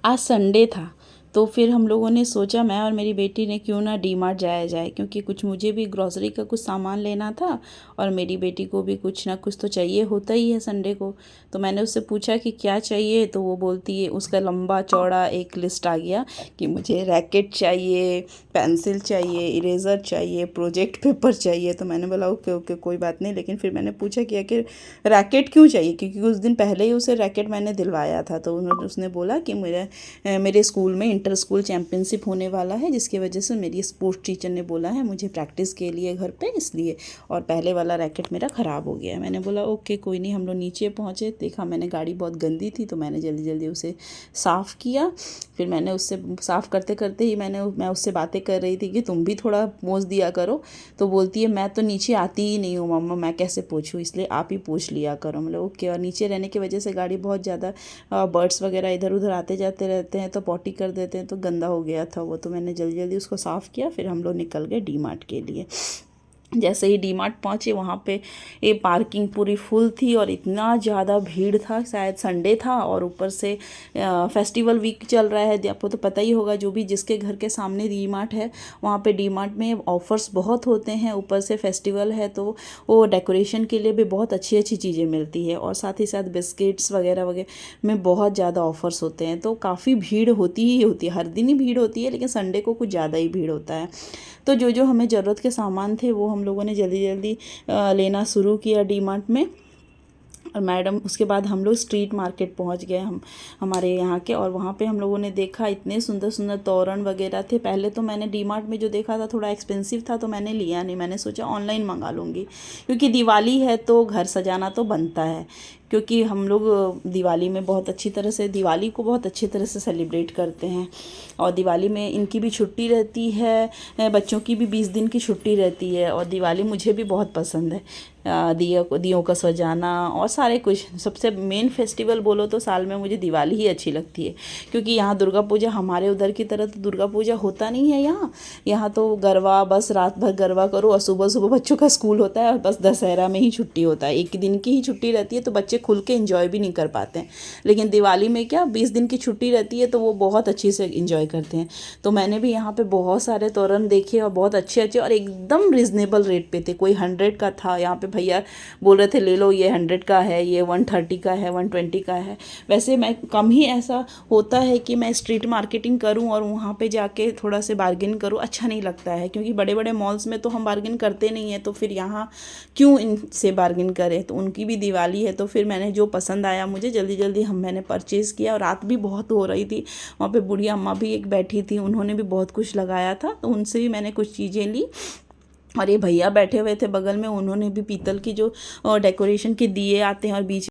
आज संडे था तो फिर हम लोगों ने सोचा, मैं और मेरी बेटी ने, क्यों ना डी मार्ट जाया जाए, क्योंकि कुछ मुझे भी ग्रॉसरी का कुछ सामान लेना था और मेरी बेटी को भी कुछ ना कुछ तो चाहिए होता ही है संडे को। तो मैंने उससे पूछा कि क्या चाहिए, तो वो बोलती है, उसका लंबा चौड़ा एक लिस्ट आ गया कि मुझे रैकेट चाहिए, पेंसिल चाहिए, इरेज़र चाहिए, प्रोजेक्ट पेपर चाहिए। तो मैंने बोला ओके ओके कोई बात नहीं, लेकिन फिर मैंने पूछा कि आखिर रैकेट क्यों चाहिए, क्योंकि कुछ दिन पहले ही उसे रैकेट मैंने दिलवाया था। तो उसने बोला कि मेरे स्कूल में इंटर स्कूल चैम्पियनशिप होने वाला है, जिसकी वजह से मेरी स्पोर्ट्स टीचर ने बोला है मुझे प्रैक्टिस के लिए घर पे, इसलिए, और पहले वाला रैकेट मेरा ख़राब हो गया है। मैंने बोला ओके कोई नहीं। हम लोग नीचे पहुँचे, देखा मैंने गाड़ी बहुत गंदी थी, तो मैंने जल्दी जल्दी उसे साफ़ किया। फिर मैंने उससे साफ़ करते करते ही मैं उससे बातें कर रही थी कि तुम भी थोड़ा पोंछ दिया करो। तो बोलती है मैं तो नीचे आती ही नहीं हूँ मम्मा, मैं कैसे पोंछूँ, इसलिए आप ही पोंछ लिया करो। मतलब ओके। और नीचे रहने की वजह से गाड़ी बहुत ज़्यादा बर्ड्स वगैरह इधर उधर आते जाते रहते हैं, तो पॉटी कर देते हैं, तो गंदा हो गया था वो। तो मैंने जल्दी जल्दी उसको साफ़ किया। फिर हम लोग निकल गए डी मार्ट के लिए। जैसे ही डी मार्ट पहुँचे, वहाँ पे ये पार्किंग पूरी फुल थी और इतना ज़्यादा भीड़ था, शायद संडे था और ऊपर से फेस्टिवल वीक चल रहा है। आपको तो पता ही होगा, जो भी जिसके घर के सामने डी मार्ट है वहाँ पे डी मार्ट में ऑफ़र्स बहुत होते हैं। ऊपर से फेस्टिवल है तो वो डेकोरेशन के लिए भी बहुत अच्छी अच्छी चीज़ें मिलती है, और साथ ही साथ बिस्किट्स वगैरह वगैरह में बहुत ज़्यादा ऑफ़र्स होते हैं। तो काफ़ी भीड़ होती ही होती है, हर दिन ही भीड़ होती है, लेकिन संडे को कुछ ज़्यादा ही भीड़ होता है। तो जो जो हमें ज़रूरत के सामान थे वो हम लोगों ने जल्दी जल्दी लेना शुरू किया डी मार्ट में। और मैडम, उसके बाद हम लोग स्ट्रीट मार्केट पहुंच गए हमारे यहाँ के, और वहाँ पे हम लोगों ने देखा इतने सुंदर सुंदर तोरण वगैरह थे। पहले तो मैंने डी मार्ट में जो देखा था थोड़ा एक्सपेंसिव था, तो मैंने लिया नहीं, मैंने सोचा ऑनलाइन मंगा लूँगी, क्योंकि दिवाली है तो घर सजाना तो बनता है। क्योंकि हम लोग दिवाली में बहुत अच्छी तरह से, दिवाली को बहुत अच्छी तरह से सेलिब्रेट करते हैं, और दिवाली में इनकी भी छुट्टी रहती है, बच्चों की भी 20 दिन की छुट्टी रहती है। और दिवाली मुझे भी बहुत पसंद है, दियों का सजाना और सारे कुछ। सबसे मेन फेस्टिवल बोलो तो साल में मुझे दिवाली ही अच्छी लगती है, क्योंकि यहाँ दुर्गा पूजा, हमारे उधर की तरह तो दुर्गा पूजा होता नहीं है यहाँ तो गरबा, बस रात भर गरबा करो और सुबह सुबह बच्चों का स्कूल होता है, और बस दशहरा में ही छुट्टी होता है, एक दिन की ही छुट्टी रहती है, तो बच्चे खुल के इंजॉय भी नहीं कर पाते हैं। लेकिन दिवाली में क्या 20 दिन की छुट्टी रहती है, तो वो बहुत अच्छी से इंजॉय करते हैं। तो मैंने भी यहाँ पे बहुत सारे तोरण देखे, और बहुत अच्छे अच्छे और एकदम रिजनेबल रेट पे थे। कोई 100 का था, यहाँ पे भैया बोल रहे थे ले लो, ये 100 का है, ये 130 का है, 120 का है। वैसे मैं कम ही ऐसा होता है कि मैं स्ट्रीट मार्केटिंग करूं और वहाँ पे जाके थोड़ा से बार्गेन करूं, अच्छा नहीं लगता है, क्योंकि बड़े बड़े मॉल्स में तो हम बार्गेन करते नहीं हैं, तो फिर यहाँ क्यों इनसे बार्गेन करें। तो उनकी भी दिवाली है, तो फिर मैंने जो पसंद आया मुझे जल्दी जल्दी मैंने परचेज़ किया। और रात भी बहुत हो रही थी, वहाँ पे बुढ़िया अम्मा भी एक बैठी थी, उन्होंने भी बहुत कुछ लगाया था, तो उनसे भी मैंने कुछ चीज़ें ली। और ये भैया बैठे हुए थे बगल में, उन्होंने भी पीतल की जो डेकोरेशन के दिए आते हैं और बीच